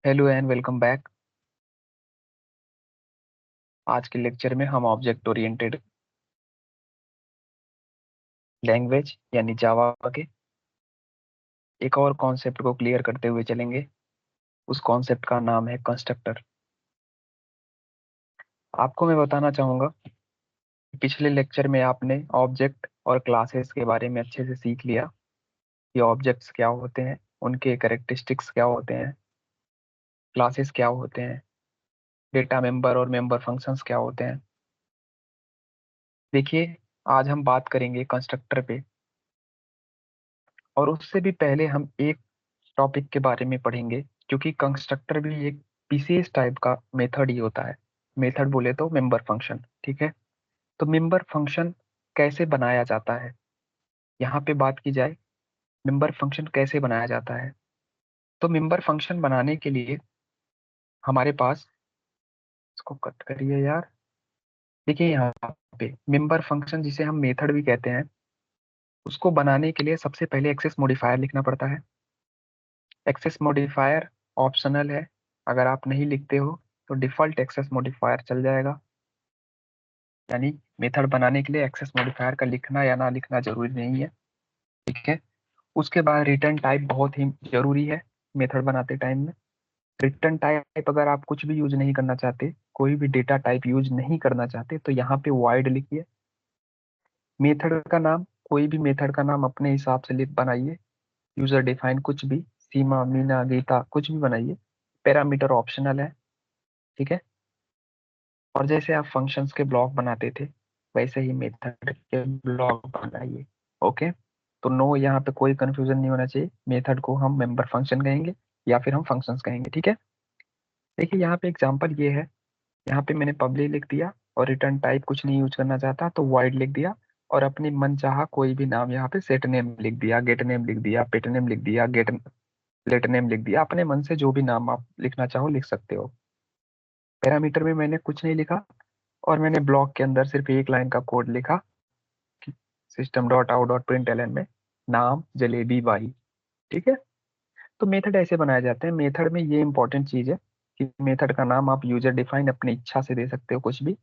Hello and welcome back. आज के lecture में हम ऑब्जेक्ट ओरिएंटेड लैंग्वेज यानी जावा के एक और कॉन्सेप्ट को क्लियर करते हुए चलेंगे। उस कॉन्सेप्ट का नाम है कंस्ट्रक्टर। आपको मैं बताना चाहूंगा कि पिछले लेक्चर में आपने ऑब्जेक्ट और क्लासेस के बारे में अच्छे से सीख लिया कि ऑब्जेक्ट्स क्या होते हैं, उनके कैरेक्टरिस्टिक्स क्या होते हैं, क्लासेस क्या होते हैं, डेटा मेंबर और मेंबर फंक्शंस क्या होते हैं। देखिए, आज हम बात करेंगे कंस्ट्रक्टर पे, और उससे भी पहले हम एक टॉपिक के बारे में पढ़ेंगे, क्योंकि कंस्ट्रक्टर भी एक विशेष टाइप का मेथड ही होता है। मेथड बोले तो मेंबर फंक्शन, ठीक है। तो मेंबर फंक्शन कैसे बनाया जाता है, यहाँ पे बात की जाए। मेंबर फंक्शन कैसे बनाया जाता है, तो मेंबर फंक्शन बनाने के लिए हमारे पास, इसको कट करिए यार। देखिए यहाँ पे मेंबर फंक्शन, जिसे हम मेथड भी कहते हैं, उसको बनाने के लिए सबसे पहले एक्सेस मॉडिफायर लिखना पड़ता है। एक्सेस मॉडिफायर ऑप्शनल है, अगर आप नहीं लिखते हो तो डिफॉल्ट एक्सेस मॉडिफायर चल जाएगा। यानी मेथड बनाने के लिए एक्सेस मॉडिफायर का लिखना या ना लिखना जरूरी नहीं है, ठीक है। उसके बाद रिटर्न टाइप बहुत ही जरूरी है मेथड बनाते टाइम में। रिटर्न टाइप अगर आप कुछ भी यूज नहीं करना चाहते, कोई भी डेटा टाइप यूज नहीं करना चाहते, तो यहाँ पे वॉइड लिखिए। मेथड का नाम, कोई भी मेथड का नाम अपने हिसाब से लिख बनाइए। यूजर डिफाइन कुछ भी, सीमा, मीना, गीता, कुछ भी बनाइए। पैरामीटर ऑप्शनल है, ठीक है। और जैसे आप फंक्शंस के ब्लॉक बनाते थे, वैसे ही मेथड के ब्लॉक बनाइए। ओके, तो नो, यहाँ पे कोई कंफ्यूजन नहीं होना चाहिए। मेथड को हम मेंबर फंक्शन कहेंगे या फिर हम फंक्शंस कहेंगे, ठीक है। देखिए यहाँ पे एग्जांपल ये है, यहाँ पे मैंने पब्लिक लिख दिया और रिटर्न टाइप कुछ नहीं यूज करना चाहता तो वॉइड लिख दिया, और अपनी मन चाहा कोई भी नाम यहाँ पे सेट नेम लिख दिया, गेट नेम लिख दिया, पेट नेम लिख दिया, गेट लेट नेम लिख दिया। अपने मन से जो भी नाम आप लिखना चाहो लिख सकते हो। पैरामीटर में मैंने कुछ नहीं लिखा, और मैंने ब्लॉक के अंदर सिर्फ एक लाइन का कोड लिखा कि system dot out dot print L N में नाम जलेबी बाई, ठीक है। तो मेथड ऐसे बनाए जाते हैं। मेथड में ये इंपॉर्टेंट चीज है कि मेथड का नाम आप यूजर डिफाइन अपनी इच्छा से दे सकते हो कुछ भी।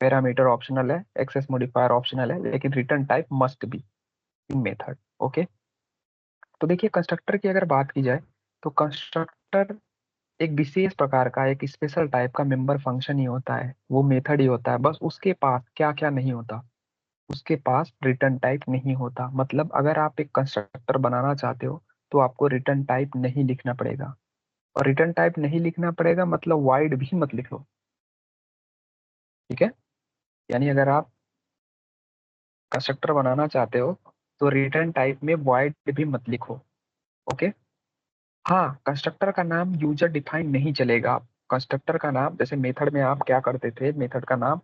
पैरामीटर ऑप्शनल है, एक्सेस मॉडिफायर ऑप्शनल है, लेकिन return type must be in method. Okay, तो देखिए कंस्ट्रक्टर की अगर बात की जाए, तो कंस्ट्रक्टर एक विशेष प्रकार का, एक स्पेशल टाइप का मेंबर फंक्शन ही होता है। वो मेथड ही होता है, बस उसके पास क्या क्या नहीं होता, उसके पास रिटर्न टाइप नहीं होता। मतलब अगर आप एक कंस्ट्रक्टर बनाना चाहते हो तो आपको रिटर्न टाइप नहीं लिखना पड़ेगा। और रिटर्न टाइप नहीं लिखना पड़ेगा मतलब वाइड भी मत लिखो, ठीक है। यानी अगर आप कंस्ट्रक्टर बनाना चाहते हो तो रिटर्न टाइप में वाइड भी मत लिखो। ओके, हाँ, कंस्ट्रक्टर का नाम यूजर डिफाइन नहीं चलेगा। कंस्ट्रक्टर का नाम, जैसे मेथड में आप क्या करते थे, मेथड का नाम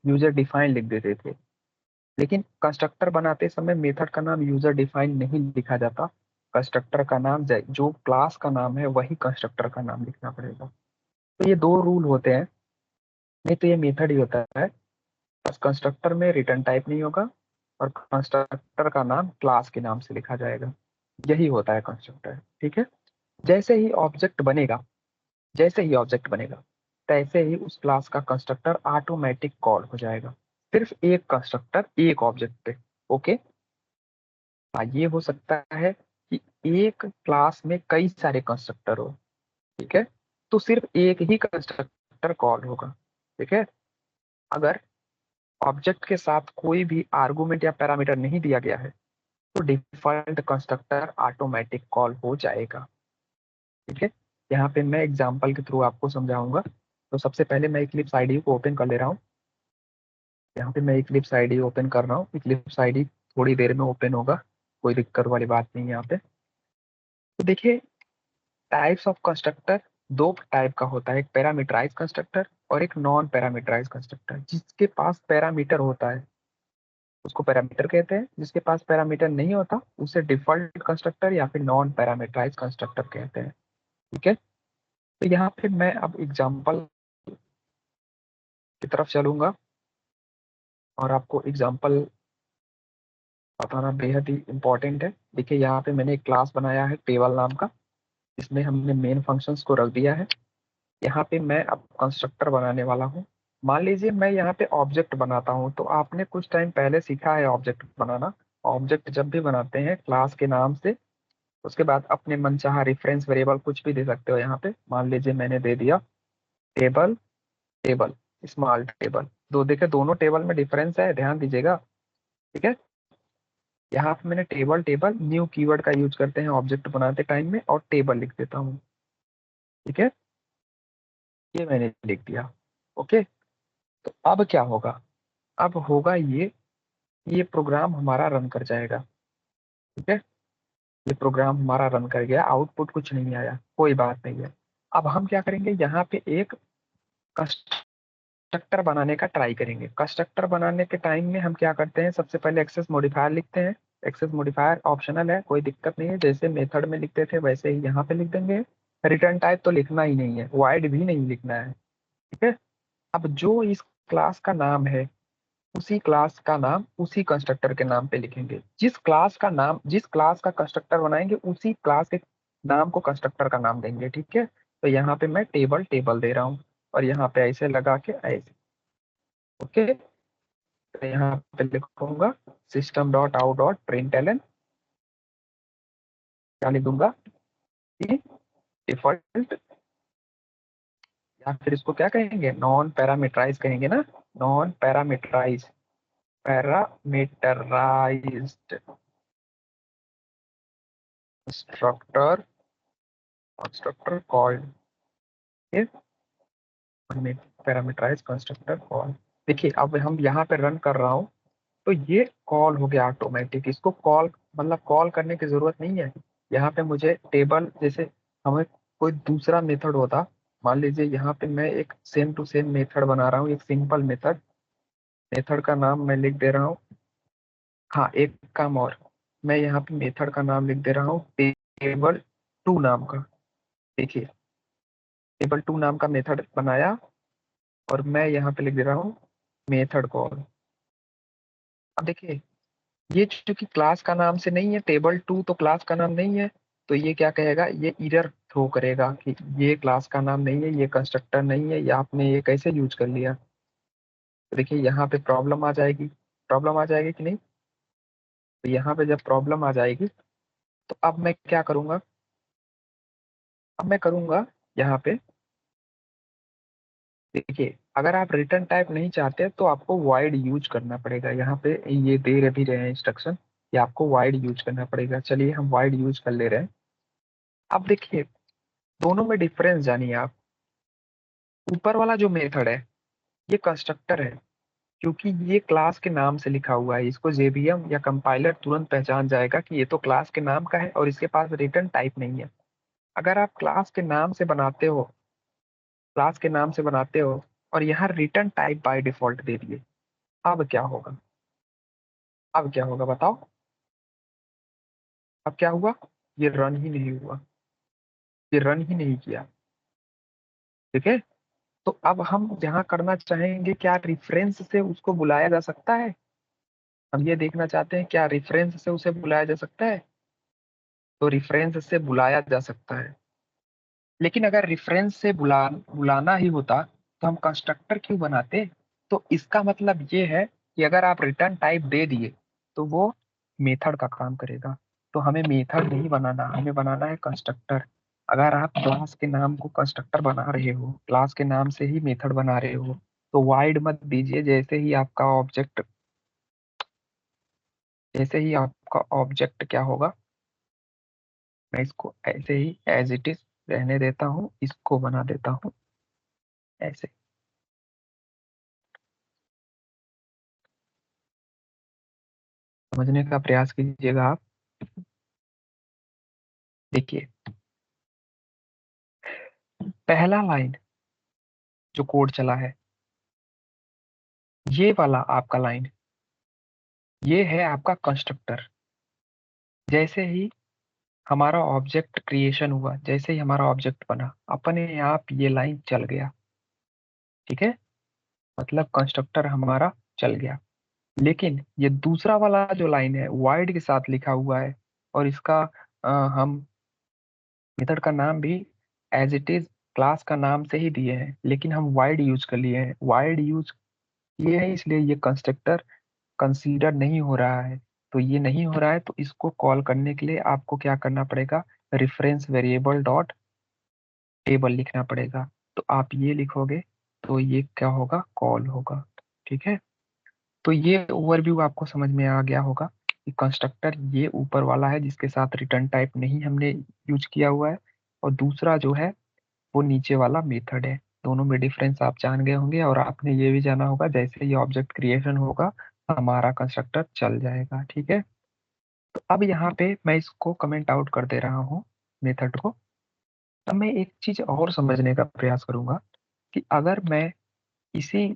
यूजर डिफाइन लिख देते थे, लेकिन कंस्ट्रक्टर बनाते समय मेथड का नाम यूजर डिफाइन नहीं लिखा जाता। कंस्ट्रक्टर का नाम, जो क्लास का नाम है वही कंस्ट्रक्टर का नाम लिखना पड़ेगा। तो ये दो रूल होते हैं, नहीं तो ये मेथड ही होता है। बस कंस्ट्रक्टर में रिटर्न टाइप नहीं होगा, और कंस्ट्रक्टर का नाम क्लास के नाम से लिखा जाएगा। यही होता है कंस्ट्रक्टर, ठीक है। जैसे ही ऑब्जेक्ट बनेगा, जैसे ही ऑब्जेक्ट बनेगा, तैसे ही उस क्लास का कंस्ट्रक्टर ऑटोमेटिक कॉल हो जाएगा। सिर्फ एक कंस्ट्रक्टर एक ऑब्जेक्ट पे। ओके, ये हो सकता है कि एक क्लास में कई सारे कंस्ट्रक्टर हो, ठीक है, तो सिर्फ एक ही कंस्ट्रक्टर कॉल होगा, ठीक है। अगर ऑब्जेक्ट के साथ कोई भी आर्गुमेंट या पैरामीटर नहीं दिया गया है तो डिफॉल्ट कंस्ट्रक्टर ऑटोमेटिक कॉल हो जाएगा, ठीक है। यहाँ पे मैं एग्जांपल के थ्रू आपको समझाऊंगा। तो सबसे पहले मैं इक्लिप्स आईडी को ओपन कर ले रहा हूँ। यहाँ पे मैं इक्लिप्स आईडी ओपन कर रहा हूँ। इक्लिप्स आईडी थोड़ी देर में ओपन होगा, कोई दिक्कत वाली बात नहीं है यहाँ पे। तो देखिए, टाइप्स ऑफ कंस्ट्रक्टर दो टाइप का होता है, एक पैरामीटराइज कंस्ट्रक्टर और एक नॉन पैरामीटराइज कंस्ट्रक्टर। जिसके पास पैरामीटर होता है उसको पैरामीटर कहते हैं, जिसके पास पैरामीटर नहीं होता उसे डिफॉल्ट कंस्ट्रक्टर या फिर नॉन पैरामीटराइज कंस्ट्रक्टर कहते हैं, ठीक है। तो यहाँ पे मैं अब एग्जाम्पल की तरफ चलूंगा और आपको एग्जाम्पल बताना बेहद ही इंपॉर्टेंट है। देखिए यहाँ पे मैंने एक क्लास बनाया है टेबल नाम का, इसमें हमने मेन फंक्शंस को रख दिया है। यहाँ पे मैं अब कंस्ट्रक्टर बनाने वाला हूँ। मान लीजिए मैं यहाँ पे ऑब्जेक्ट बनाता हूँ, तो आपने कुछ टाइम पहले सीखा है ऑब्जेक्ट बनाना। ऑब्जेक्ट जब भी बनाते हैं क्लास के नाम से, उसके बाद अपने मनचाहा रेफरेंस वेरिएबल कुछ भी दे सकते हो। यहाँ पे मान लीजिए मैंने दे दिया टेबल, टेबल स्मॉल टेबल। दो देखे, दोनों टेबल में डिफरेंस है, ध्यान दीजिएगा। ठीक है, यहाँ पे मैंने टेबल, टेबल न्यू कीवर्ड का यूज करते हैं ऑब्जेक्ट बनाते टाइम में, और टेबल लिख देता हूँ। ठीक है, ये मैंने लिख दिया। ओके, तो अब क्या होगा? अब होगा ये प्रोग्राम हमारा रन कर जाएगा। ठीक है, ये प्रोग्राम हमारा रन कर गया, आउटपुट कुछ नहीं आया, कोई बात नहीं है। अब हम क्या करेंगे, यहाँ पे एक कंस्ट्रक्टर बनाने का ट्राई करेंगे। कंस्ट्रक्टर बनाने के टाइम में हम क्या करते हैं, सबसे पहले एक्सेस मॉडिफायर लिखते हैं। एक्सेस मॉडिफायर ऑप्शनल है, कोई दिक्कत नहीं है, जैसे मेथड में लिखते थे वैसे ही यहाँ पे लिख देंगे। रिटर्न टाइप तो लिखना ही नहीं है, वाइड भी नहीं लिखना है। ठीक है, अब जो इस क्लास का नाम है, उसी क्लास का नाम उसी कंस्ट्रक्टर के नाम पे लिखेंगे। जिस क्लास का नाम, जिस क्लास का कंस्ट्रक्टर बनाएंगे, उसी क्लास के नाम को कंस्ट्रक्टर का नाम देंगे। ठीक है, तो यहाँ पे मैं टेबल टेबल दे रहा हूँ, और यहाँ पे ऐसे लगा के ऐसे। ओके, तो यहाँ पे लिखूंगा system.out.println, क्या लिख दूंगा, डिफॉल्ट, या फिर इसको क्या कहेंगे, नॉन पैरामीटराइज कहेंगे ना, non parameterize, parameterized constructor, constructor called parameterize constructor call. देखिए अब हम यहाँ पे रन कर रहा हूँ, तो ये कॉल हो गया ऑटोमेटिक। इसको कॉल मतलब कॉल करने की जरूरत नहीं है। यहाँ पे मुझे टेबल, जैसे हमें कोई दूसरा मेथड होता, मान लीजिए यहाँ पे मैं एक सेम टू सेम मेथड बना रहा हूँ, एक सिंपल मेथड। मेथड का नाम मैं लिख दे रहा हूँ, हाँ एक काम और, मैं यहाँ पे मेथड का नाम लिख दे रहा हूँ टेबल टू नाम का। देखिए, टेबल टू नाम का मेथड बनाया, और मैं यहाँ पे लिख दे रहा हूँ मेथड कॉल। अब देखिए, ये चूंकि क्लास का नाम से नहीं है, टेबल टू तो क्लास का नाम नहीं है, तो ये क्या कहेगा, ये एरर थ्रो करेगा कि ये क्लास का नाम नहीं है, ये कंस्ट्रक्टर नहीं है, या आपने ये कैसे यूज कर लिया। तो देखिए यहाँ पे प्रॉब्लम आ जाएगी, प्रॉब्लम आ जाएगी कि नहीं। तो यहाँ पे जब प्रॉब्लम आ जाएगी, तो अब मैं क्या करूंगा, अब मैं करूंगा यहाँ पे, देखिए अगर आप रिटर्न टाइप नहीं चाहते तो आपको वाइड यूज करना पड़ेगा। यहाँ पे ये दे भी रहे हैं इंस्ट्रक्शन, ये आपको वाइड यूज करना पड़ेगा। चलिए हम वाइड यूज कर ले रहे हैं। अब देखिए, दोनों में डिफरेंस जानिए आप। ऊपर वाला जो मेथड है, ये कंस्ट्रक्टर है, क्योंकि ये क्लास के नाम से लिखा हुआ है। इसको जेवीएम या कंपाइलर तुरंत पहचान जाएगा कि ये तो क्लास के नाम का है, और इसके पास रिटर्न टाइप नहीं है। अगर आप क्लास के नाम से बनाते हो, क्लास के नाम से बनाते हो, और यहाँ रिटर्न टाइप बाय डिफॉल्ट दे दिए, अब क्या होगा, अब क्या होगा बताओ, अब क्या हुआ, ये रन ही नहीं हुआ, ये रन ही नहीं किया। ठीक है, तो अब हम यहाँ करना चाहेंगे, क्या रेफरेंस से उसको बुलाया जा सकता है? हम ये देखना चाहते हैं क्या रेफरेंस से उसे बुलाया जा सकता है। तो रेफरेंस से बुलाया जा सकता है, लेकिन अगर रेफरेंस से बुलाना ही होता, तो हम कंस्ट्रक्टर क्यों बनाते। तो इसका मतलब ये है कि अगर आप रिटर्न टाइप दे दिए, तो वो मेथड का काम करेगा। तो हमें मेथड नहीं बनाना, हमें बनाना है कंस्ट्रक्टर। अगर आप क्लास के नाम को कंस्ट्रक्टर बना रहे हो, क्लास के नाम से ही मेथड बना रहे हो, तो वाइड मत दीजिए। जैसे ही आपका ऑब्जेक्ट क्या होगा, मैं इसको ऐसे ही एज इट इज रहने देता हूँ, इसको बना देता हूँ ऐसे। समझने का प्रयास कीजिएगा आप। देखिए, पहला लाइन जो कोड चला है, ये वाला आपका लाइन, ये है आपका कंस्ट्रक्टर। जैसे ही हमारा ऑब्जेक्ट क्रिएशन हुआ, जैसे ही हमारा ऑब्जेक्ट बना, अपने आप ये लाइन चल गया। ठीक है, मतलब कंस्ट्रक्टर हमारा चल गया। लेकिन ये दूसरा वाला जो लाइन है वाइड के साथ लिखा हुआ है, और इसका हम मेथड का नाम भी एज इट इज क्लास का नाम से ही दिए हैं, लेकिन हम वाइड यूज कर लिए हैं। वाइड यूज किए हैं इसलिए ये कंस्ट्रक्टर कंसीडर नहीं हो रहा है। तो ये नहीं हो रहा है, तो इसको कॉल करने के लिए आपको क्या करना पड़ेगा, रेफरेंस वेरिएबल डॉट टेबल लिखना पड़ेगा। तो आप ये लिखोगे तो ये क्या होगा, कॉल होगा। ठीक है, तो ये ओवरव्यू आपको समझ में आ गया होगा कि कंस्ट्रक्टर ये ऊपर वाला है जिसके साथ रिटर्न टाइप नहीं हमने यूज किया हुआ है, और दूसरा जो है वो नीचे वाला मेथड है। दोनों में डिफरेंस आप जान गए होंगे, और आपने ये भी जाना होगा जैसे ये ऑब्जेक्ट क्रिएशन होगा हमारा कंस्ट्रक्टर चल जाएगा। ठीक है, तो अब यहाँ पे मैं इसको कमेंट आउट कर दे रहा हूँ मेथड को। अब मैं एक चीज और समझने का प्रयास करूंगा कि अगर मैं इसी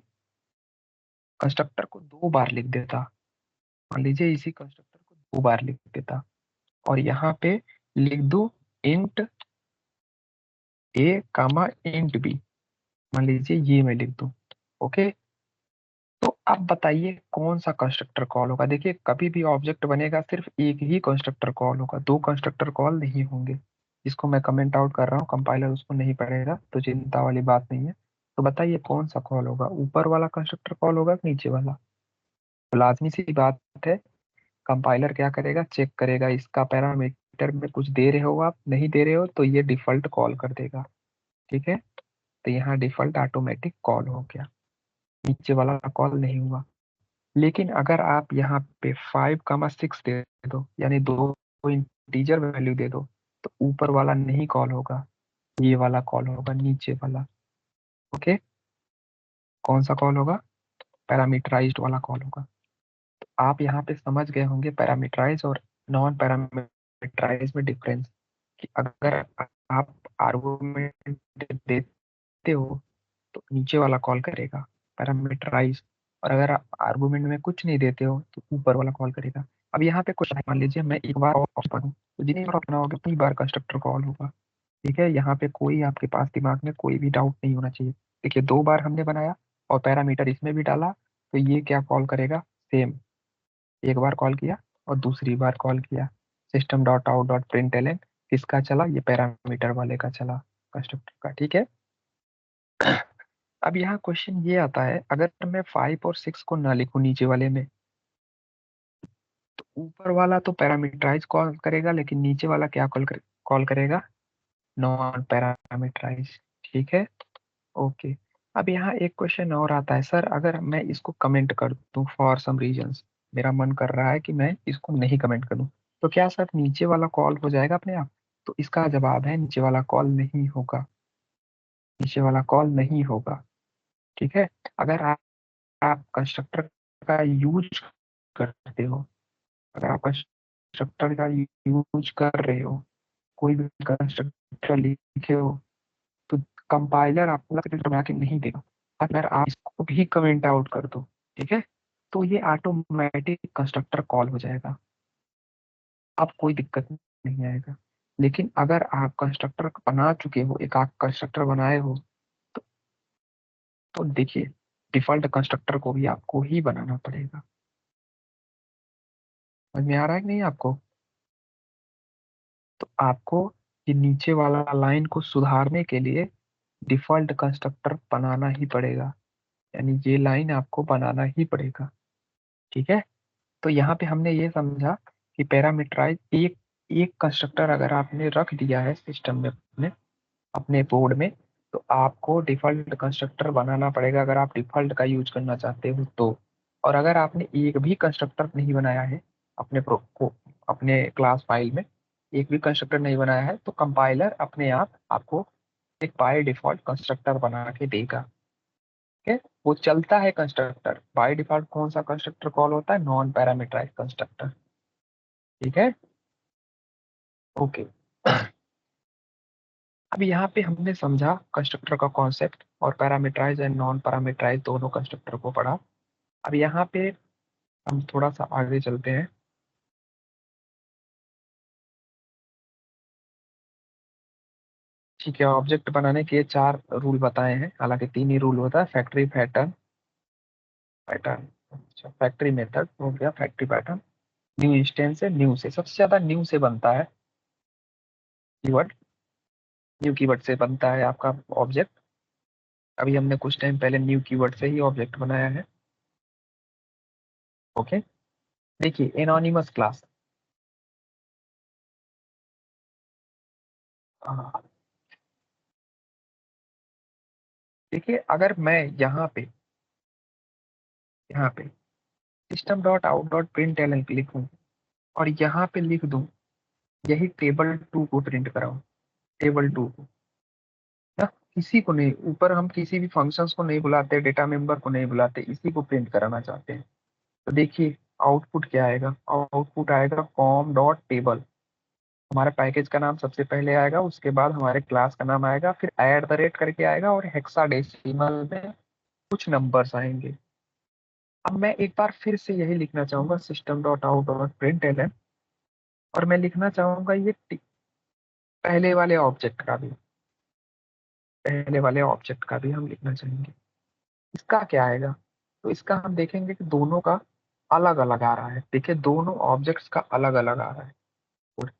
कंस्ट्रक्टर को 2 बार लिख देता, मान लीजिए इसी कंस्ट्रक्टर को 2 बार लिख देता, और यहाँ पे लिख दूं इंट ए कामा इंट बी, मान लीजिए ये मैं लिख दूं। ओके, तो अब बताइए कौन सा कंस्ट्रक्टर कॉल होगा। देखिए कभी भी ऑब्जेक्ट बनेगा सिर्फ एक ही कंस्ट्रक्टर कॉल होगा, 2 कंस्ट्रक्टर कॉल नहीं होंगे। इसको मैं कमेंट आउट कर रहा हूँ, कंपाइलर उसको नहीं पढ़ेगा तो चिंता वाली बात नहीं है। तो बताइए कौन सा कॉल होगा, ऊपर वाला कंस्ट्रक्टर कॉल होगा कि नीचे वाला। तो लाजमी सी बात है, कंपाइलर क्या करेगा, चेक करेगा इसका पैरामीटर में कुछ दे रहे हो आप, नहीं दे रहे हो तो ये डिफॉल्ट कॉल कर देगा। ठीक है, तो यहाँ डिफॉल्ट ऑटोमेटिक कॉल हो गया, नीचे वाला कॉल नहीं हुआ। लेकिन अगर आप यहाँ पे 5,6 दे दो, यानी दो इंटीजर वैल्यू दे दो, तो ऊपर वाला नहीं कॉल होगा, ये वाला कॉल होगा, नीचे वाला। ओके, कौन सा कॉल होगा, पैरामीटराइज्ड वाला कॉल होगा। आप यहाँ पे समझ गए होंगे पैरामीटराइज और नॉन पैरामीटराइज में डिफरेंस, कि अगर आप आर्गुमेंट देते हो तो नीचे वाला कॉल करेगा पैरामीटराइज, और अगर आप आर्गुमेंट में कुछ नहीं देते हो तो ऊपर वाला कॉल करेगा। अब यहाँ पे कुछ मान लीजिए मैं एक बार ऑफ करूँ, तो जितनी बार अपना होगा उतनी बार कंस्ट्रक्टर कॉल होगा। ठीक है, यहाँ पे कोई आपके पास दिमाग में कोई भी डाउट नहीं होना चाहिए। देखिए 2 बार हमने बनाया और पैरामीटर इसमें भी डाला, तो ये क्या कॉल करेगा, सेम। एक बार कॉल किया और दूसरी बार कॉल किया, system dot out dot print L N किसका चला, ये पैरामीटर वाले का चला, कंस्ट्रक्टर का। ठीक है, अब यहाँ क्वेश्चन ये आता है, अगर मैं 5 और 6 को ना लिखूं नीचे वाले में, तो ऊपर वाला तो पैरामीटराइज कॉल करेगा, लेकिन नीचे वाला क्या कॉल करेगा, नॉन पैरामीटराइज। ठीक है, ओके। अब यहाँ एक क्वेश्चन और आता है, सर अगर मैं इसको कमेंट कर दूं फॉर सम रीजंस, मेरा मन कर रहा है कि मैं इसको नहीं कमेंट करूं, तो क्या सर नीचे वाला कॉल हो जाएगा अपने आप। तो इसका जवाब है नीचे वाला कॉल नहीं होगा, नीचे वाला कॉल नहीं होगा। ठीक है, अगर आप कंस्ट्रक्टर का यूज करते हो, अगर आप कंस्ट्रक्टर का यूज कर रहे हो, कोई भी कंस्ट्रक्टर लिखे हो, तो कंपाइलर आपको कंस्ट्रक्टर बना के नहीं देगा। अगर आप इसको भी कमेंट आउट कर दो, ठीक है, तो ये ऑटोमेटिक कंस्ट्रक्टर कॉल हो जाएगा, अब कोई दिक्कत नहीं आएगा। लेकिन अगर आप कंस्ट्रक्टर बना चुके हो, एक आप कंस्ट्रक्टर बनाए हो, तो, तो देखिए डिफॉल्ट कंस्ट्रक्टर को भी आपको ही बनाना पड़ेगा। समझ में आ रहा है कि नहीं आपको। तो आपको ये नीचे वाला लाइन को सुधारने के लिए डिफॉल्ट कंस्ट्रक्टर बनाना ही पड़ेगा, यानी ये लाइन आपको बनाना ही पड़ेगा। ठीक है, तो यहाँ पे हमने ये समझा कि पैरामीटराइज एक एक कंस्ट्रक्टर अगर आपने रख दिया है सिस्टम में अपने अपने बोर्ड में, तो आपको डिफॉल्ट कंस्ट्रक्टर बनाना पड़ेगा अगर आप डिफॉल्ट का यूज करना चाहते हो तो। और अगर आपने एक भी कंस्ट्रक्टर नहीं बनाया है अपने प्रो को अपने क्लास फाइल में, एक भी कंस्ट्रक्टर नहीं बनाया है, तो कंपाइलर अपने आप आपको एक बाय डिफॉल्ट कंस्ट्रक्टर बना के देगा। ठीक है, वो चलता है कंस्ट्रक्टर बाय डिफॉल्ट, कौन सा कंस्ट्रक्टर कॉल होता है, नॉन पैरामीटराइज कंस्ट्रक्टर। ठीक है, ओके। अब यहाँ पे हमने समझा कंस्ट्रक्टर का कॉन्सेप्ट, और पैरामीटराइज एंड नॉन पैरामीटराइज दोनों कंस्ट्रक्टर को पढ़ा। अब यहाँ पे हम थोड़ा सा आगे चलते हैं। ठीक है, ऑब्जेक्ट बनाने के 4 रूल बताए हैं, हालांकि 3 ही रूल होता है, फैक्ट्री पैटर्न पैटर्न अच्छा फैक्ट्री मेथड हो गया, फैक्ट्री पैटर्न, न्यू इंस्टेंस से, न्यू से सबसे ज्यादा न्यू से बनता है कीवर्ड। न्यू कीवर्ड से बनता है आपका ऑब्जेक्ट। अभी हमने कुछ टाइम पहले न्यू कीवर्ड से ही ऑब्जेक्ट बनाया है। ओके, देखिए एनोनिमस क्लास। देखिए अगर मैं यहाँ पे system dot out dot print L लिखूँ और यहाँ पे लिख दूँ यही टेबल 2 को प्रिंट कराओ, टेबल 2 को ना, किसी को नहीं, ऊपर हम किसी भी फंक्शंस को नहीं बुलाते, डेटा मेंबर को नहीं बुलाते, इसी को प्रिंट कराना चाहते हैं। तो देखिए आउटपुट क्या आएगा, आउटपुट आएगा कॉम डॉट टेबल। हमारे पैकेज का नाम सबसे पहले आएगा, उसके बाद हमारे क्लास का नाम आएगा, फिर एट द रेट करके आएगा और हेक्साडेसिमल में कुछ नंबर्स आएंगे। अब मैं एक बार फिर से यही लिखना चाहूंगा, system dot out dot print L, और मैं लिखना चाहूंगा ये पहले वाले ऑब्जेक्ट का भी, पहले वाले ऑब्जेक्ट का भी हम लिखना चाहेंगे। इसका क्या आएगा, तो इसका हम देखेंगे कि दोनों का अलग अलग आ रहा है। देखिए दोनों ऑब्जेक्ट्स का अलग अलग आ रहा है, और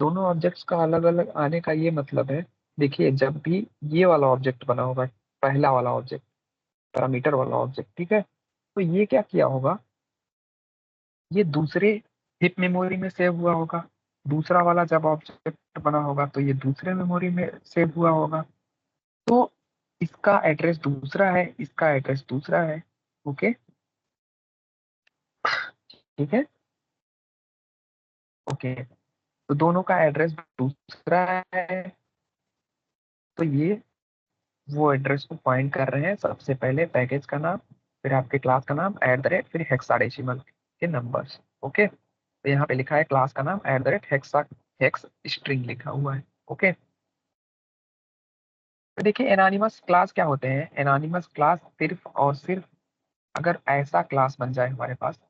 दोनों ऑब्जेक्ट्स का अलग अलग आने का ये मतलब है, देखिए जब भी ये वाला ऑब्जेक्ट बना होगा, पहला वाला ऑब्जेक्ट, पैरामीटर वाला ऑब्जेक्ट, ठीक है, तो ये क्या किया होगा, ये दूसरे हिप मेमोरी में सेव हुआ होगा। दूसरा वाला जब ऑब्जेक्ट बना होगा तो ये दूसरे मेमोरी में सेव हुआ होगा। तो इसका एड्रेस दूसरा है, इसका एड्रेस दूसरा है। ओके, ठीक है। ओके, तो दोनों का एड्रेस दूसरा है, तो ये वो एड्रेस को पॉइंट कर रहे हैं, सबसे पहले पैकेज का नाम, फिर आपके क्लास का नाम एट द रेट, फिर हेक्साडेसिमल के नंबर्स। ओके, तो यहाँ पे लिखा है क्लास का नाम at the rate hex string लिखा हुआ है। ओके, तो देखिए एनानिमस क्लास क्या होते हैं। एनानिमस क्लास सिर्फ और सिर्फ अगर ऐसा क्लास बन जाए हमारे पास,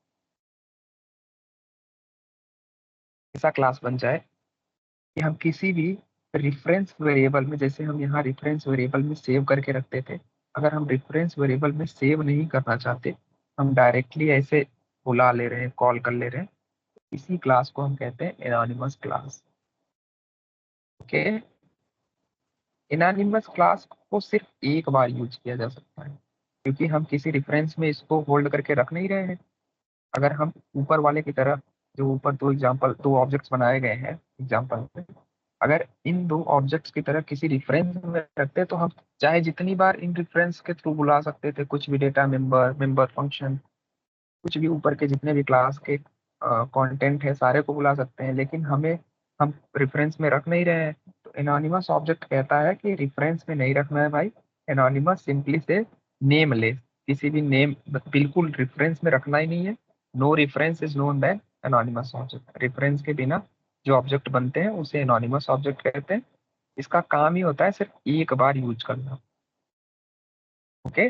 ऐसा क्लास बन जाए कि हम किसी भी रेफरेंस वेरिएबल में, जैसे हम यहाँ रेफरेंस वेरिएबल में सेव करके रखते थे, अगर हम रेफरेंस वेरिएबल में सेव नहीं करना चाहते, हम डायरेक्टली ऐसे बुला ले रहे हैं, कॉल कर ले रहे हैं, इसी क्लास को हम कहते हैं anonymous class. Okay, anonymous class को सिर्फ एक बार यूज किया जा सकता है, क्योंकि हम किसी रेफरेंस में इसको होल्ड करके रख नहीं रहे हैं। अगर हम ऊपर वाले की तरह, जो ऊपर दो ऑब्जेक्ट्स बनाए गए हैं एग्जाम्पल में, अगर इन दो ऑब्जेक्ट्स की तरह किसी रेफरेंस में रखते तो हम चाहे जितनी बार इन रेफरेंस के थ्रू बुला सकते थे, कुछ भी डेटा मेंबर, मेंबर फंक्शन, कुछ भी ऊपर के जितने भी क्लास के कंटेंट है सारे को बुला सकते हैं, लेकिन हम रेफरेंस में रख नहीं रहे हैं। तो एनोनिमस ऑब्जेक्ट कहता है कि रेफरेंस में नहीं रखना है भाई, एनोनिमस सिंपली से नेम ले, किसी भी नेम, बिल्कुल रेफरेंस में रखना ही नहीं है। No reference is known by anonymous object. Reference के बिना जो ऑब्जेक्ट बनते हैं उसे एनोनिमस ऑब्जेक्ट कहते हैं। इसका काम ही होता है सिर्फ एक बार यूज करना। Okay,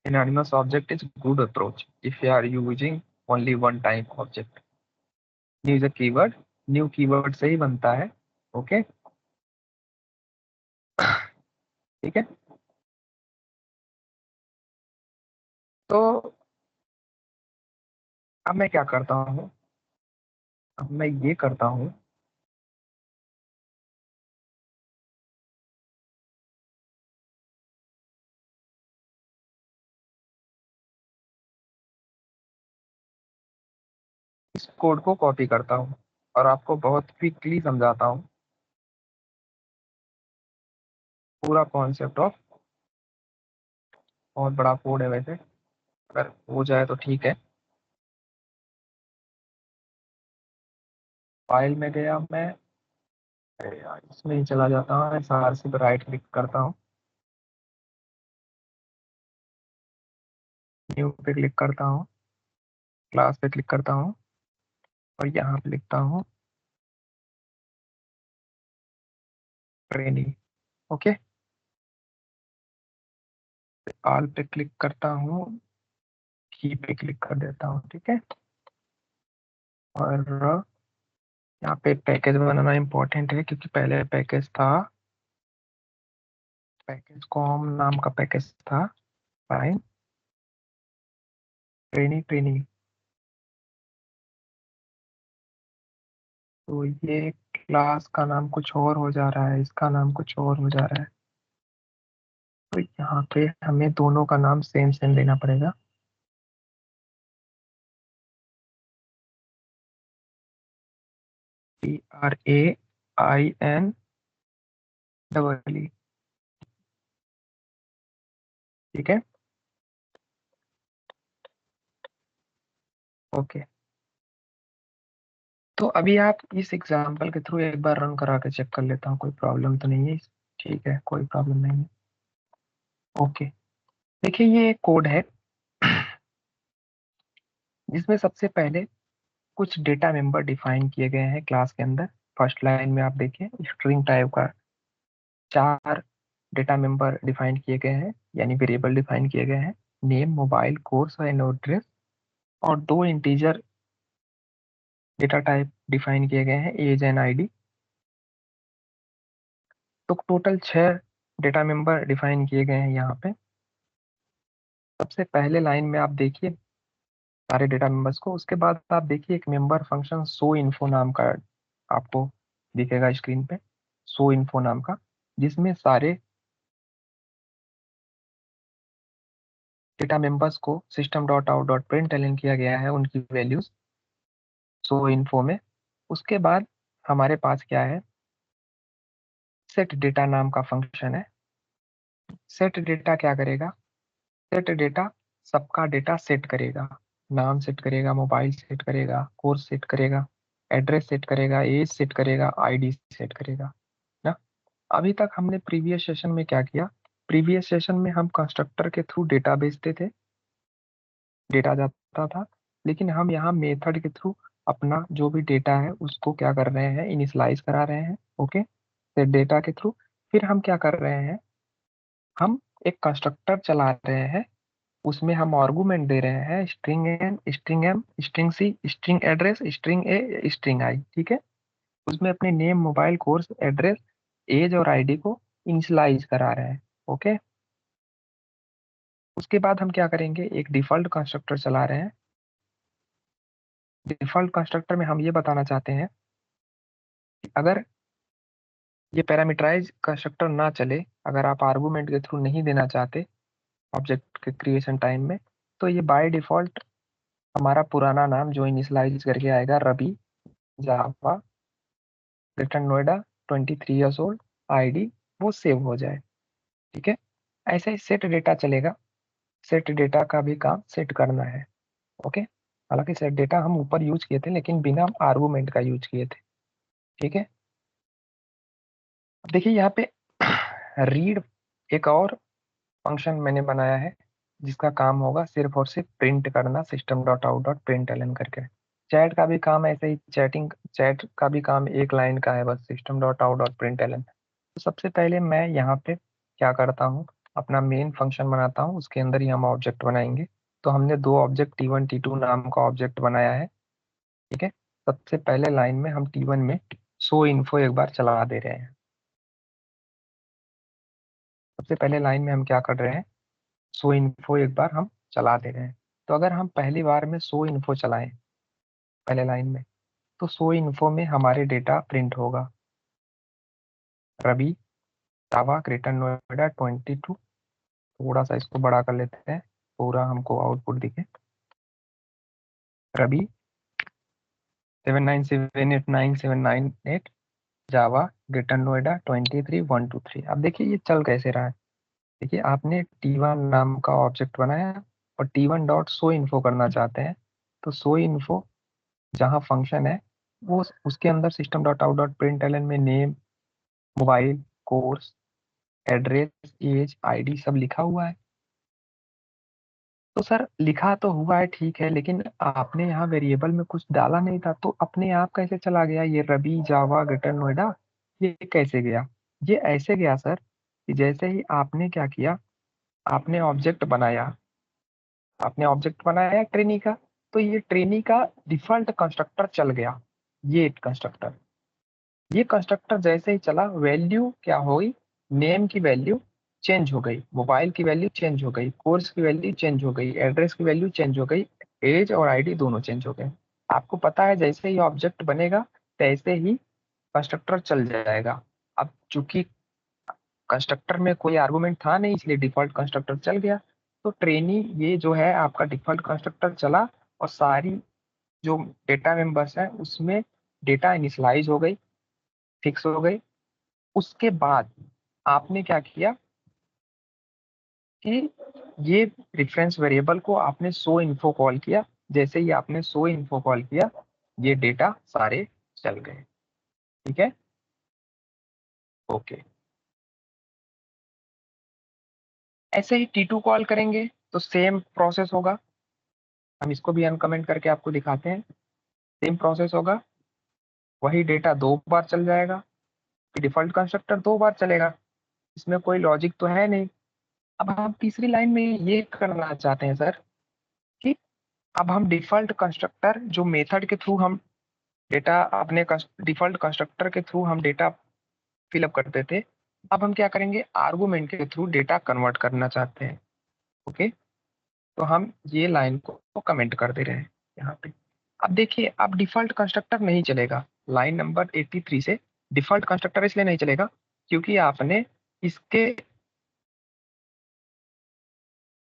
anonymous object is good approach if you are using only one time object. New is a keyword, new keyword से ही बनता है। ओके, ठीक है। तो अब मैं क्या करता हूँ, अब मैं ये करता हूँ, इस कोड को कॉपी करता हूँ और आपको बहुत क्विकली समझाता हूँ पूरा कॉन्सेप्ट ऑफ। बहुत बड़ा कोड है वैसे, अगर हो जाए तो ठीक है। फाइल में गया मैं, अरे यार इसमें ही चला जाता हूँ, SRC पे राइट क्लिक करता हूँ, न्यू पे क्लिक करता हूँ, क्लास पे क्लिक करता हूँ, और यहाँ पे लिखता हूँ ट्रेनिंग। ओके, ऑल पे क्लिक करता हूँ, की पे क्लिक कर देता हूँ, ठीक है। और यहाँ पे पैकेज बनाना इंपॉर्टेंट है, क्योंकि पहले पैकेज था, पैकेज कॉम नाम का पैकेज था, फाइन ट्रेनिंग ट्रेनिंग। तो ये क्लास का नाम कुछ और हो जा रहा है, इसका नाम कुछ और हो जा रहा है। तो यहाँ पे हमें दोनों का नाम सेम सेम देना पड़ेगा। TRAIN ठीक है, ओके। तो अभी आप इस एग्जाम्पल के थ्रू एक बार रन करा के चेक कर लेता हूँ, कोई प्रॉब्लम तो नहीं है। ठीक है, कोई प्रॉब्लम नहीं है। ओके, देखिए ये एक कोड है जिसमें सबसे पहले कुछ डेटा मेंबर डिफाइन किए गए हैं क्लास के अंदर। फर्स्ट लाइन में आप देखिए स्ट्रिंग टाइप का 4 डेटा मेंबर डिफाइन किए गए हैं, यानी वेरिएबल डिफाइन किए गए हैं। Name, mobile, course and address, और 2 इंटीजर डेटा टाइप डिफाइन किए गए हैं, एज एंड आईडी। तो टोटल 6 डेटा मेंबर डिफाइन किए गए हैं यहाँ पे। सबसे पहले लाइन में आप देखिए सारे डेटा मेंबर्स को। उसके बाद आप देखिए एक मेंबर फंक्शन शो इन्फो नाम का आपको दिखेगा स्क्रीन पे, शो इन्फो नाम का, जिसमें सारे डेटा मेंबर्स को system dot out dot print किया गया है, उनकी वैल्यूज शो इन्फो में। उसके बाद हमारे पास क्या है, सेट डेटा नाम का फंक्शन है। सेट डेटा क्या करेगा, सेट डेटा सबका डेटा सेट करेगा, नाम सेट करेगा, मोबाइल सेट करेगा, कोर्स सेट करेगा, एड्रेस सेट करेगा, एज सेट करेगा, आईडी सेट करेगा ना। अभी तक हमने प्रीवियस सेशन में क्या किया, प्रीवियस सेशन में हम कंस्ट्रक्टर के थ्रू डेटा भेजते थे, डेटा जाता था। लेकिन हम यहाँ मेथड के थ्रू अपना जो भी डेटा है उसको क्या कर रहे हैं, इनिशियलाइज करा रहे हैं। ओके, सेट डेटा के थ्रू फिर हम क्या कर रहे हैं, हम एक कंस्ट्रक्टर चला रहे हैं, उसमें हम आर्गुमेंट दे रहे हैं string N, string M, string C, string address, string A, string I. ठीक है, उसमें अपने name, mobile, course, address, age और आईडी को इनिशियलाइज करा रहे हैं। ओके, उसके बाद हम क्या करेंगे, एक डिफॉल्ट कंस्ट्रक्टर चला रहे हैं। डिफॉल्ट कंस्ट्रक्टर में हम ये बताना चाहते हैं कि अगर ये पैरामीटराइज कंस्ट्रक्टर ना चले, अगर आप आर्गुमेंट के थ्रू नहीं देना चाहते ऑब्जेक्ट के क्रिएशन टाइम में, तो ये बाय डिफॉल्ट हमारा पुराना नाम जो इनिशियलाइज करके आएगा, Ravi Java greater Noida 23 years old, ID, वो सेव हो जाए। ठीक है, ऐसे ही सेट डेटा चलेगा। सेट डेटा का भी काम सेट करना है। ओके, हालांकि सेट डेटा हम ऊपर यूज किए थे लेकिन बिना आर्गुमेंट का यूज किए थे। ठीक है, अब देखिए यहाँ पे रीड एक और फंक्शन मैंने बनाया है जिसका काम होगा सिर्फ और सिर्फ प्रिंट करना, system dot out dot print L N करके। चैट का भी काम ऐसे ही, चैट का भी काम एक लाइन का है बस, system dot out dot print L N. तो सबसे पहले मैं यहाँ पे क्या करता हूँ, अपना मेन फंक्शन बनाता हूँ, उसके अंदर ही हम ऑब्जेक्ट बनाएंगे। तो हमने 2 ऑब्जेक्ट T1 T2 नाम का ऑब्जेक्ट बनाया है। ठीक है, सबसे पहले लाइन में हम T1 में शो इन्फो एक बार चला दे रहे हैं। सबसे पहले लाइन में हम क्या कर रहे हैं, शो इन्फो एक बार हम चला दे रहे हैं। तो अगर हम पहली बार में शो इन्फो चलाएं पहले लाइन में, तो शो इन्फो में हमारे डेटा प्रिंट होगा, रवि जावा ग्रेटर नोएडा 22। थोड़ा सा इसको बड़ा कर लेते हैं, पूरा हमको आउटपुट दिखे, रवि 79789798, जावा ग्रेटर नोएडा 23123। अब देखिए ये चल कैसे रहा है। देखिए आपने T1 नाम का ऑब्जेक्ट बनाया और T1 डॉट शो इन्फो करना चाहते हैं। तो शो इन्फो जहाँ फंक्शन है वो उसके अंदर system dot out dot print LN में name, mobile, course, address, age, ID सब लिखा हुआ है। तो सर लिखा तो हुआ है ठीक है, लेकिन आपने यहाँ वेरिएबल में कुछ डाला नहीं था, तो अपने आप कैसे चला गया ये रवि जावा ग्रेटर नोएडा, ये कैसे गया? ये ऐसे गया सर कि जैसे ही आपने क्या किया, आपने ऑब्जेक्ट बनाया, आपने ऑब्जेक्ट बनाया ट्रेनी का, तो ये ट्रेनी का डिफॉल्ट कंस्ट्रक्टर चल गया, ये कंस्ट्रक्टर। ये कंस्ट्रक्टर जैसे ही चला, वैल्यू क्या हुई, नेम की वैल्यू चेंज हो गई, मोबाइल की वैल्यू चेंज हो गई, कोर्स की वैल्यू चेंज हो गई, एड्रेस की वैल्यू चेंज हो गई, एज और आईडी दोनों चेंज हो गए। आपको पता है जैसे ही ऑब्जेक्ट बनेगा तैसे ही कंस्ट्रक्टर चल जाएगा। अब चूंकि कंस्ट्रक्टर में कोई आर्गुमेंट था नहीं, इसलिए डिफॉल्ट कंस्ट्रक्टर चल गया। तो ट्रेनी ये जो है आपका डिफॉल्ट कंस्ट्रक्टर चला, और सारी जो डेटा मेंबर्स है उसमें डेटा इनिशियलाइज हो गई, फिक्स हो गई। उसके बाद आपने क्या किया कि ये रेफरेंस वेरिएबल को आपने शो इन्फो कॉल किया। जैसे ही आपने शो इन्फो कॉल किया, ये डेटा सारे चल गए। ठीक है, ओके। ऐसे ही T2 कॉल करेंगे तो सेम प्रोसेस होगा। हम इसको भी अनकमेंट करके आपको दिखाते हैं। सेम प्रोसेस होगा, वही डेटा 2 बार चल जाएगा। डिफॉल्ट कंस्ट्रक्टर 2 बार चलेगा, इसमें कोई लॉजिक तो है नहीं। अब हम तीसरी लाइन में ये करना चाहते हैं सर कि अब हम डिफॉल्ट कंस्ट्रक्टर जो मेथड के थ्रू हम डेटा अपने डिफॉल्ट कंस्ट्रक्टर के थ्रू हम डेटा फिलअप करते थे, अब हम क्या करेंगे, आर्गुमेंट के थ्रू डेटा कन्वर्ट करना चाहते हैं। ओके, तो हम ये लाइन को कमेंट कर दे रहे हैं यहाँ पे। अब देखिए, अब डिफॉल्ट कंस्ट्रक्टर नहीं चलेगा लाइन नंबर 83 से। डिफॉल्ट कंस्ट्रक्टर इसलिए नहीं चलेगा क्योंकि आपने इसके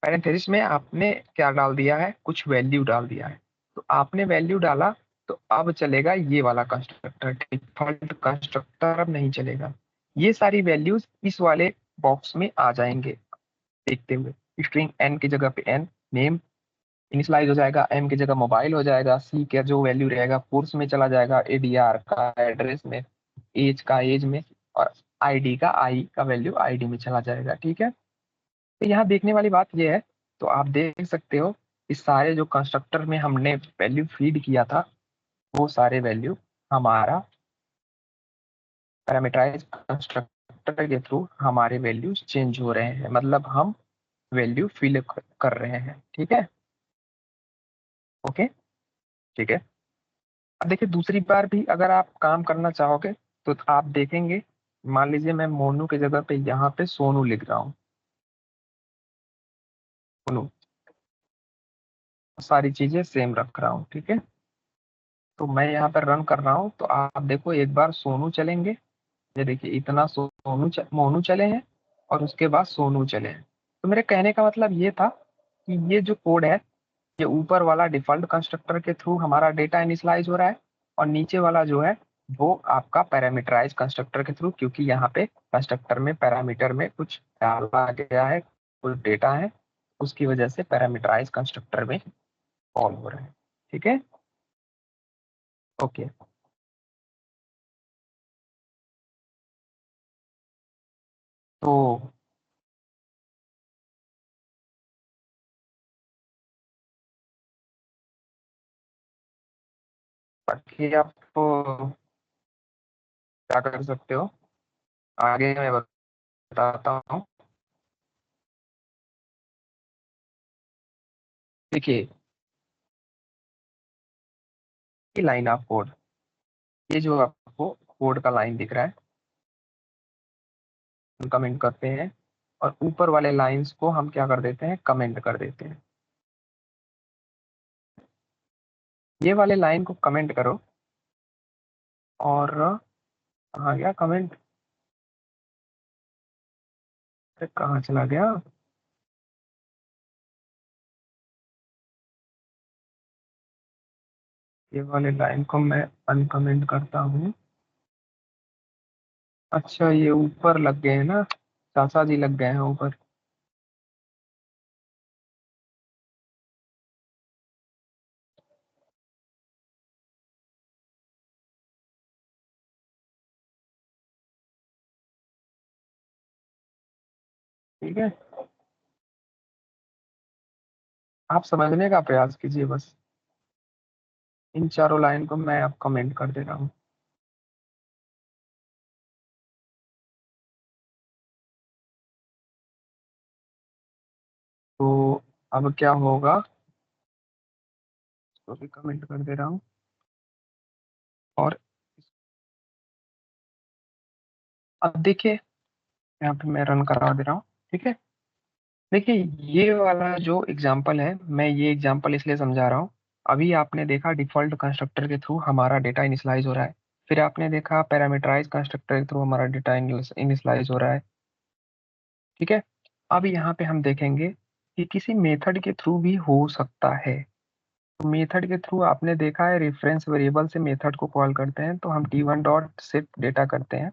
पैरेंथेसिस में आपने क्या डाल दिया है, कुछ वैल्यू डाल दिया है। तो आपने वैल्यू डाला, तो अब चलेगा ये वाला कंस्ट्रक्टर। डिफॉल्ट कंस्ट्रक्टर अब नहीं चलेगा। ये सारी वैल्यूज इस वाले बॉक्स में आ जाएंगे। देखते हुए, स्ट्रिंग एन की जगह पे एन, नेम इनिशियलाइज हो जाएगा, एम की जगह मोबाइल हो जाएगा, सी का जो वैल्यू रहेगा कोर्स में चला जाएगा, एडीआर का एड्रेस में, एज का एज में, और आईडी का आई का वैल्यू आईडी में चला जाएगा। ठीक है, तो यहाँ देखने वाली बात यह है, तो आप देख सकते हो इस सारे जो कंस्ट्रक्टर में हमने वैल्यू फीड किया था, वो सारे वैल्यू हमारा पैरामीटराइज कंस्ट्रक्टर के थ्रू हमारे वैल्यूज चेंज हो रहे हैं, मतलब हम वैल्यू फिल कर रहे हैं। ठीक है, ओके, ठीक है। अब देखिए, दूसरी बार भी अगर आप काम करना चाहोगे तो आप देखेंगे, मान लीजिए मैं मोनू की जगह पे यहाँ पे सोनू लिख रहा हूँ, सोनू, सारी चीजें सेम रख रहा हूँ। ठीक है, तो मैं यहाँ पर रन कर रहा हूँ, तो आप देखो एक बार सोनू चलेंगे। ये देखिए, इतना मोनू चले हैं, और उसके बाद सोनू चले हैं। तो मेरे कहने का मतलब ये था कि ये जो कोड है, ये ऊपर वाला डिफॉल्ट कंस्ट्रक्टर के थ्रू हमारा डेटा इनिशियलाइज हो रहा है, और नीचे वाला जो है वो आपका पैरामीटराइज कंस्ट्रक्टर के थ्रू, क्योंकि यहाँ पे कंस्ट्रक्टर में पैरामीटर में कुछ डाला गया है, कुछ डेटा है, उसकी वजह से पैरामीटराइज कंस्ट्रक्टर में कॉल हो रहा है। ठीक है, ओके। तो बाकी आप तो क्या कर सकते हो, आगे मैं बताता हूँ। देखिए, ये लाइन ऑफ कोड, ये जो आपको कोड का लाइन दिख रहा है, हम कमेंट करते हैं, और ऊपर वाले लाइंस को हम क्या कर देते हैं, कमेंट कर देते हैं। ये वाले लाइन को कमेंट करो, और कहाँ गया कमेंट, कहाँ चला गया, ये वाले लाइन को मैं अनकमेंट करता हूँ। अच्छा, ये ऊपर लग गए हैं ना, चाचा जी लग गए हैं ऊपर। ठीक है, आप समझने का प्रयास कीजिए बस। इन चारों लाइन को मैं अब कमेंट कर दे रहा हूँ। तो अब क्या होगा, तो भी कमेंट कर दे रहा हूँ, और अब देखिए, यहाँ पे मैं रन करा दे रहा हूँ। ठीक है, देखिए, ये वाला जो एग्जाम्पल है, मैं ये एग्जाम्पल इसलिए समझा रहा हूँ। अभी आपने देखा डिफॉल्ट कंस्ट्रक्टर के थ्रू हमारा डेटा इनिशियलाइज हो रहा है, फिर आपने देखा पैरामीटराइज कंस्ट्रक्टर के थ्रू हमारा डेटा इनिशियलाइज हो रहा है, ठीक है। अब यहाँ पे हम देखेंगे कि किसी मेथड के थ्रू भी हो सकता है। तो मेथड के थ्रू आपने देखा है रेफरेंस वेरिएबल से मेथड को कॉल करते हैं, तो हम t1 डॉट सेट डेटा करते हैं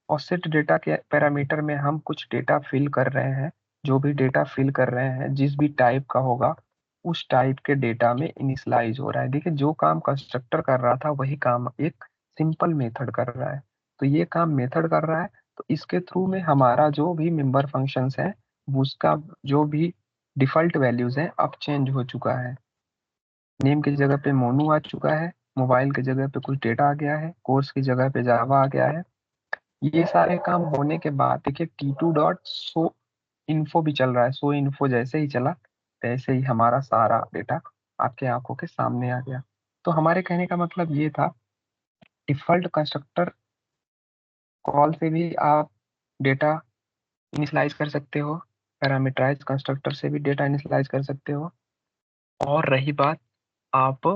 और सेट डेटा के पैरामीटर में हम कुछ डेटा फिल कर रहे हैं। जो भी डेटा फिल कर रहे हैं जिस भी टाइप का होगा उस टाइप के डेटा में इनिशियलाइज हो रहा है। देखिए जो काम कंस्ट्रक्टर कर रहा था वही काम एक सिंपल मेथड कर रहा है। तो ये काम मेथड कर रहा है, तो इसके थ्रू में हमारा जो भी मेंबर फंक्शंस है उसका जो भी डिफॉल्ट वैल्यूज है अब चेंज हो चुका है। नेम की जगह पे मोनू आ चुका है, मोबाइल की जगह पे कुछ डेटा आ गया है, कोर्स की जगह पे जावा आ गया है। ये सारे काम होने के बाद देखिए T2 डॉट सो इन्फो भी चल रहा है। सो इन्फो जैसे ही चला तैसे ही हमारा सारा डेटा आपके आंखों के सामने आ गया। तो हमारे कहने का मतलब ये था, डिफॉल्ट कंस्ट्रक्टर कॉल से भी आप डेटा इनिशियलाइज कर सकते हो, पैरामीटराइज कंस्ट्रक्टर से भी डेटा इनिशियलाइज कर सकते हो, और रही बात आप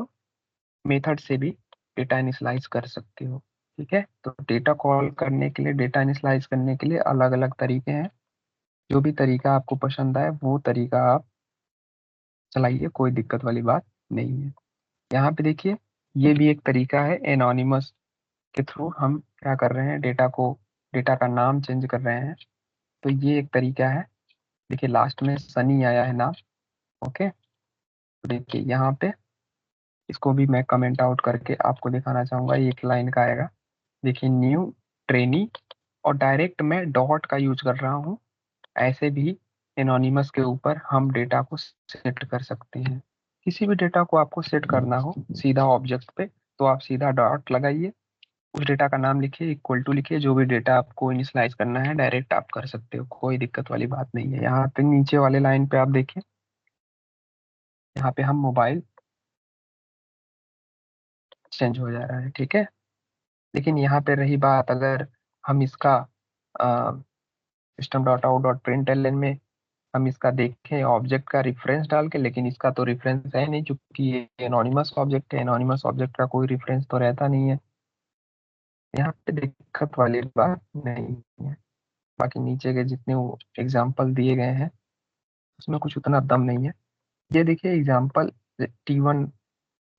मेथड से भी डेटा इनिशियलाइज कर सकते हो, ठीक है। तो डेटा कॉल करने के लिए, डेटा इनिशियलाइज करने के लिए अलग अलग तरीके हैं। जो भी तरीका आपको पसंद आए वो तरीका आप चलाइए, कोई दिक्कत वाली बात नहीं है। यहाँ पे देखिए ये भी एक तरीका है, एनोनिमस के थ्रू हम क्या कर रहे हैं, डेटा का नाम चेंज कर रहे हैं। तो ये एक तरीका है। देखिए लास्ट में सनी आया है नाम, ओके। तो देखिए यहाँ पे इसको भी मैं कमेंट आउट करके आपको दिखाना चाहूंगा, ये एक लाइन का आएगा। देखिए न्यू ट्रेनी, और डायरेक्ट मैं डॉट का यूज कर रहा हूँ। ऐसे भी एनोनिमस के ऊपर हम डेटा को सेट कर सकते हैं। किसी भी डेटा को आपको सेट करना हो सीधा ऑब्जेक्ट पे, तो आप सीधा डॉट लगाइए, उस डेटा का नाम लिखिए, इक्वल टू लिखिए, जो भी डेटा आपको इनिशियलाइज करना है डायरेक्ट आप कर सकते हो, कोई दिक्कत वाली बात नहीं है। यहाँ पे नीचे वाले लाइन पे आप देखिए, यहाँ पे हम मोबाइल चेंज हो जा रहा है, ठीक है। लेकिन यहाँ पे रही बात, अगर हम इसका system dot out dot print L N में हम इसका देखें ऑब्जेक्ट का रेफरेंस डाल के, लेकिन इसका तो रेफरेंस है नहीं क्योंकि ये एनोनिमस ऑब्जेक्ट है। एनोनिमस ऑब्जेक्ट का कोई रेफरेंस तो रहता नहीं है, यहाँ पे दिक्कत वाली बात नहीं है। बाकी नीचे के जितने एग्जाम्पल दिए गए हैं उसमें कुछ उतना दम नहीं है। ये देखिए एग्जाम्पल T1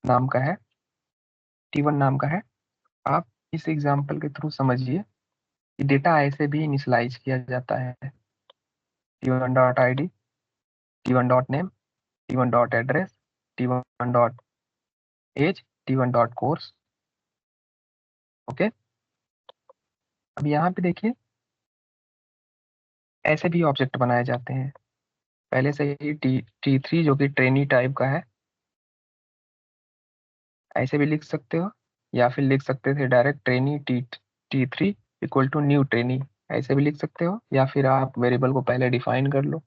नाम का है, T1 नाम का है। आप इस एग्जाम्पल के थ्रू समझिए कि डेटा ऐसे भी इनिशियलाइज किया जाता है। T1 dot I D, T1 dot name, T1 dot address, T1 dot age, T1 dot course, okay. अब यहाँ पे देखिए ऐसे भी ऑब्जेक्ट बनाए जाते हैं। पहले से ही T3 जो कि ट्रेनी टाइप का है, ऐसे भी लिख सकते हो, या फिर लिख सकते थे direct trainee T3 equal to new trainee, ऐसे भी लिख सकते हो। या फिर आप वेरिएबल को पहले डिफाइन कर लो,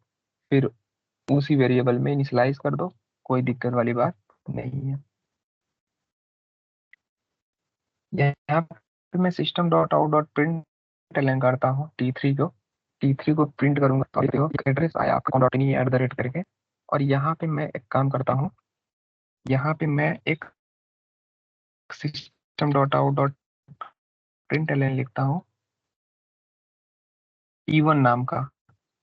फिर उसी वेरिएबल में इनिशियलाइज कर दो, कोई दिक्कत वाली बात नहीं है। यहाँ पे मैं system dot out dot print L N करता हूँ टी थ्री को प्रिंट करूंगा, तो देखो एड्रेस आया आपका dot in at the rate करके। और यहाँ पे मैं एक काम करता हूँ, यहाँ पे मैं एक system dot out dot print L N लिखता हूँ T1 नाम का।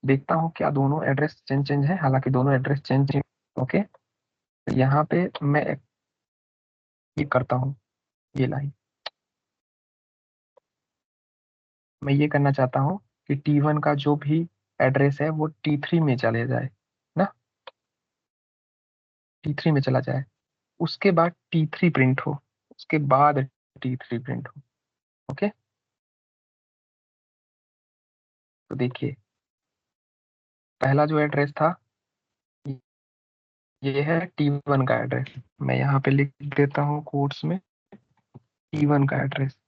देखता हूँ क्या दोनों एड्रेस चेंज है, हालांकि दोनों एड्रेस चेंज है, ओके। तो यहाँ पे मैं एक ये करता हूँ, ये लाइन मैं ये करना चाहता हूँ कि T1 का जो भी एड्रेस है वो T3 में चले जाए ना, T3 में चला जाए, उसके बाद T3 प्रिंट हो, उसके बाद T3 प्रिंट हो, ओके। तो देखिए पहला जो एड्रेस था ये है T1 का एड्रेस, मैं यहाँ पे लिख देता हूँ कोड्स में T1 का एड्रेस।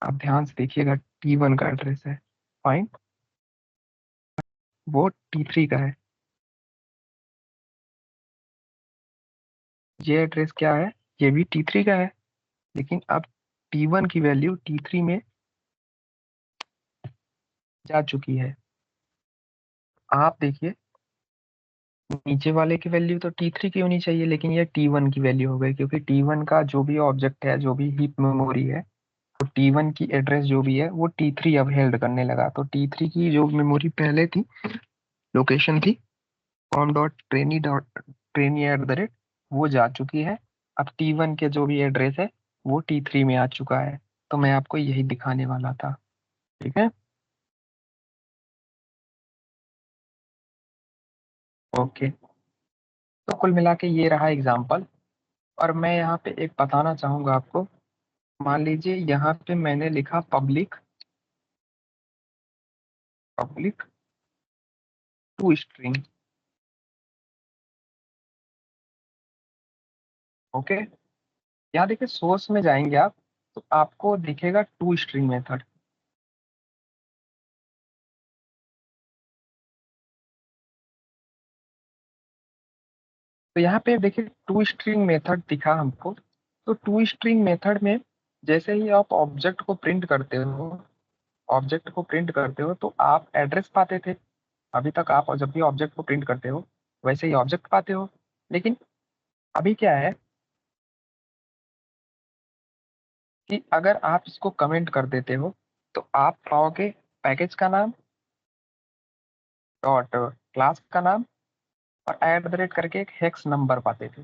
आप ध्यान से देखिएगा, T1 का एड्रेस है, फाइन। वो T3 का है, ये एड्रेस क्या है, ये भी T3 का है। लेकिन अब T1 की वैल्यू T3 में जा चुकी है। आप देखिए नीचे वाले की वैल्यू तो T3 की होनी चाहिए, लेकिन ये T1 की वैल्यू हो गई, क्योंकि T1 का जो भी ऑब्जेक्ट है, जो भी हीप मेमोरी है, तो T1 की एड्रेस जो भी है वो T3 अब हेल्ड करने लगा। तो T3 की जो मेमोरी पहले थी, लोकेशन थी com.trainee.trainee@, वो जा चुकी है। अब T1 के जो भी एड्रेस है वो T3 में आ चुका है। तो मैं आपको यही दिखाने वाला था। ठीक है, ओके। तो कुल मिला के ये रहा एग्जाम्पल। और मैं यहाँ पे एक बताना चाहूंगा आपको। मान लीजिए यहाँ पे मैंने लिखा public, public to string. Okay, यहाँ देखिए सोर्स में जाएंगे आप, तो आपको दिखेगा टू स्ट्रिंग मेथड। तो यहाँ पे देखिए टू स्ट्रिंग मेथड दिखा हमको। तो टू स्ट्रिंग मेथड में जैसे ही आप ऑब्जेक्ट को प्रिंट करते हो, ऑब्जेक्ट को प्रिंट करते हो तो आप एड्रेस पाते थे। अभी तक आप जब भी ऑब्जेक्ट को प्रिंट करते हो वैसे ही ऑब्जेक्ट पाते हो। लेकिन अभी क्या है कि अगर आप इसको कमेंट कर देते हो तो आप पाओगे पैकेज का नाम, डॉट क्लास का नाम, और ऐट द रेट करके एक हेक्स नंबर पाते थे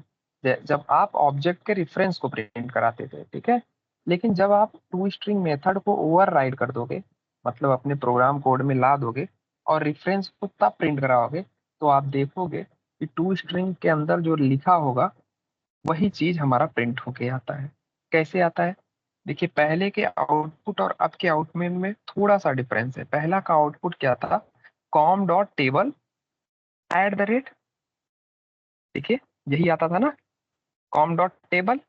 जब आप ऑब्जेक्ट के रेफरेंस को प्रिंट कराते थे। ठीक है, लेकिन जब आप टू स्ट्रिंग मेथड को ओवर राइड कर दोगे, मतलब अपने प्रोग्राम कोड में ला दोगे और रेफरेंस को तब प्रिंट कराओगे, तो आप देखोगे कि टू स्ट्रिंग के अंदर जो लिखा होगा वही चीज हमारा प्रिंट होके आता है। कैसे आता है? देखिए पहले के आउटपुट और अब के आउटपुट में थोड़ा सा डिफरेंस है। पहला का आउटपुट क्या था? com.table एट द रेट, देखिए यही आता था ना, com.table।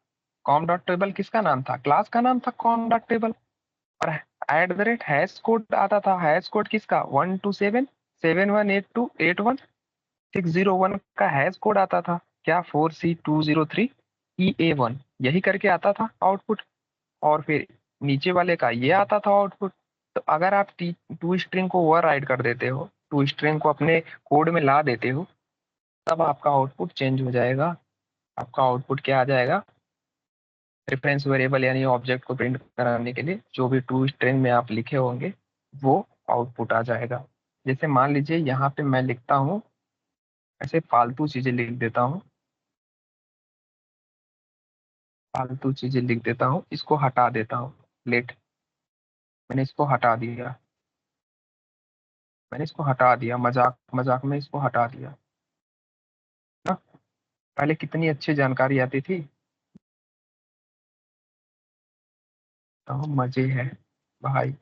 com.table किसका नाम था? क्लास का नाम था com.table। और at the rate hash code आता था। हैश कोड किसका? 127 718281 601 का हैश कोड आता था। क्या? 4C203EA1, यही करके आता था आउटपुट। और फिर नीचे वाले का ये आता था आउटपुट। तो अगर आप टू स्ट्रिंग को ओवर राइड कर देते हो, टू स्ट्रिंग को अपने कोड में ला देते हो, तब आपका आउटपुट चेंज हो जाएगा। आपका आउटपुट क्या आ जाएगा? रेफरेंस वेरिएबल यानी ऑब्जेक्ट को प्रिंट कराने के लिए जो भी टू स्ट्रिंग में आप लिखे होंगे वो आउटपुट आ जाएगा। जैसे मान लीजिए यहाँ पे मैं लिखता हूँ, ऐसे फालतू चीजें लिख देता हूँ, फालतू चीजें लिख देता हूँ, इसको हटा देता हूँ। लेट, मैंने इसको हटा दिया, मैंने इसको हटा दिया, मजाक मजाक में इसको हटा दिया ना। पहले कितनी अच्छी जानकारी आती थी। तो मजे है भाई,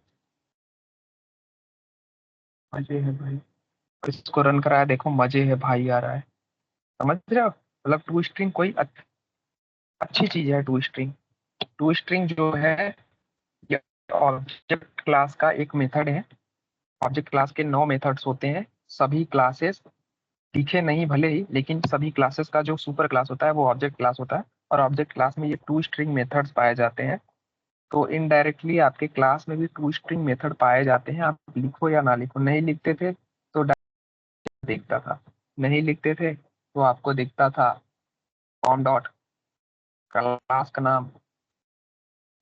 मजे है भाई। और इसको रन कराया, देखो मजे है भाई आ रहा है। समझ रहे हो? मतलब टू स्ट्रिंग कोई अच्छी चीज है। टू स्ट्रिंग, टू स्ट्रिंग जो है ये ऑब्जेक्ट क्लास का एक मेथड है। ऑब्जेक्ट क्लास के 9 मेथड्स होते हैं। सभी क्लासेस दिखे नहीं भले ही, लेकिन सभी क्लासेस का जो सुपर क्लास होता है वो ऑब्जेक्ट क्लास होता है। और ऑब्जेक्ट क्लास में ये टू स्ट्रिंग मेथड्स पाए जाते हैं। तो इनडायरेक्टली आपके क्लास में भी टू स्ट्रिंग मेथड पाए जाते हैं। आप लिखो या ना लिखो, नहीं लिखते थे तो दिखता था, नहीं लिखते थे तो आपको दिखता था कॉम डॉट क्लास का नाम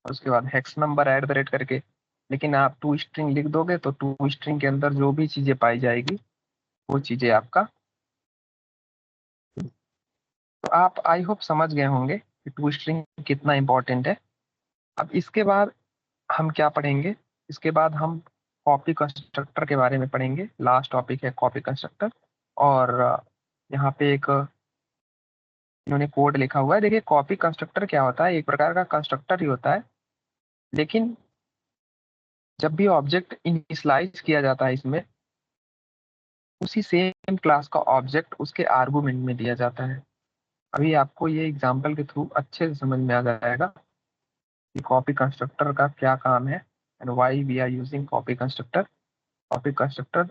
और उसके बाद hex number at the rate करके। लेकिन आप टू स्ट्रिंग लिख दोगे तो टू स्ट्रिंग के अंदर जो भी चीजें पाई जाएगी वो चीजें आपका। तो आप आई होप समझ गए होंगे कि टू स्ट्रिंग कितना इंपॉर्टेंट है। अब इसके बाद हम क्या पढ़ेंगे? इसके बाद हम कॉपी कंस्ट्रक्टर के बारे में पढ़ेंगे। लास्ट टॉपिक है कॉपी कंस्ट्रक्टर। और यहाँ पे एक इन्होंने कोड लिखा हुआ है। देखिए कॉपी कंस्ट्रक्टर क्या होता है? एक प्रकार का कंस्ट्रक्टर ही होता है, लेकिन जब भी ऑब्जेक्ट इनिशियलाइज किया जाता है इसमें, उसी सेम क्लास का ऑब्जेक्ट उसके आर्गुमेंट में दिया जाता है। अभी आपको ये एग्जांपल के थ्रू अच्छे से समझ में आ जाएगा कि कॉपी कंस्ट्रक्टर का क्या काम है and why we are using copy constructor. Copy constructor,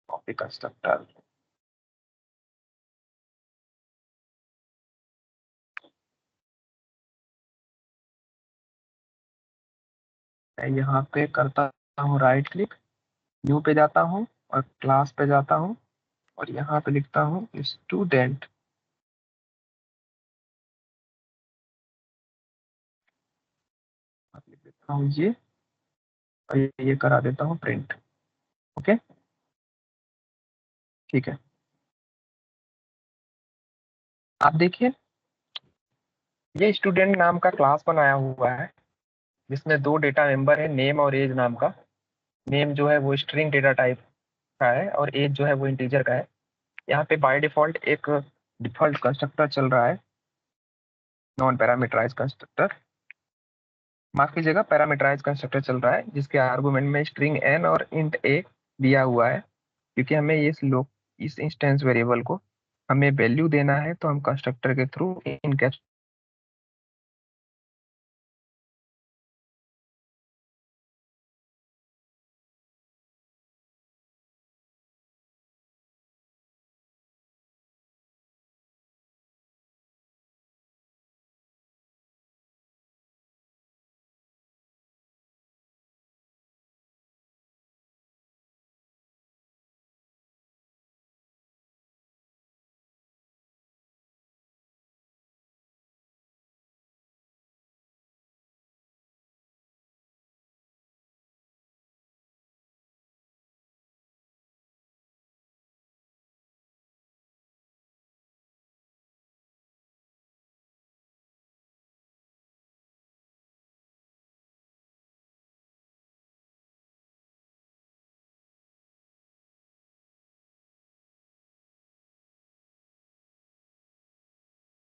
copy constructor. मैं यहाँ पे करता हूँ राइट क्लिक, न्यू पे जाता हूँ और क्लास पे जाता हूँ और यहाँ पे लिखता हूँ स्टूडेंट। हाँ ये, और ये करा देता हूँ प्रिंट। ओके, ठीक है। आप देखिए, ये स्टूडेंट नाम का क्लास बनाया हुआ है, जिसमें दो डेटा मेंबर है, नेम और एज नाम का। नेम जो है वो स्ट्रिंग डेटा टाइप का है, और एज जो है वो इंटीजर का है। यहाँ पे बाय डिफॉल्ट एक डिफॉल्ट कंस्ट्रक्टर चल रहा है, नॉन पैरामीटराइज कंस्ट्रक्टर, माफ कीजिएगा, पैरामीटराइज कंस्ट्रक्टर चल रहा है, जिसके आर्गुमेंट में स्ट्रिंग एन और इंट ए दिया हुआ है। क्योंकि हमें इस इंस्टेंस वेरिएबल को हमें वैल्यू देना है, तो हम कंस्ट्रक्टर के थ्रू इनकैप्सुलेट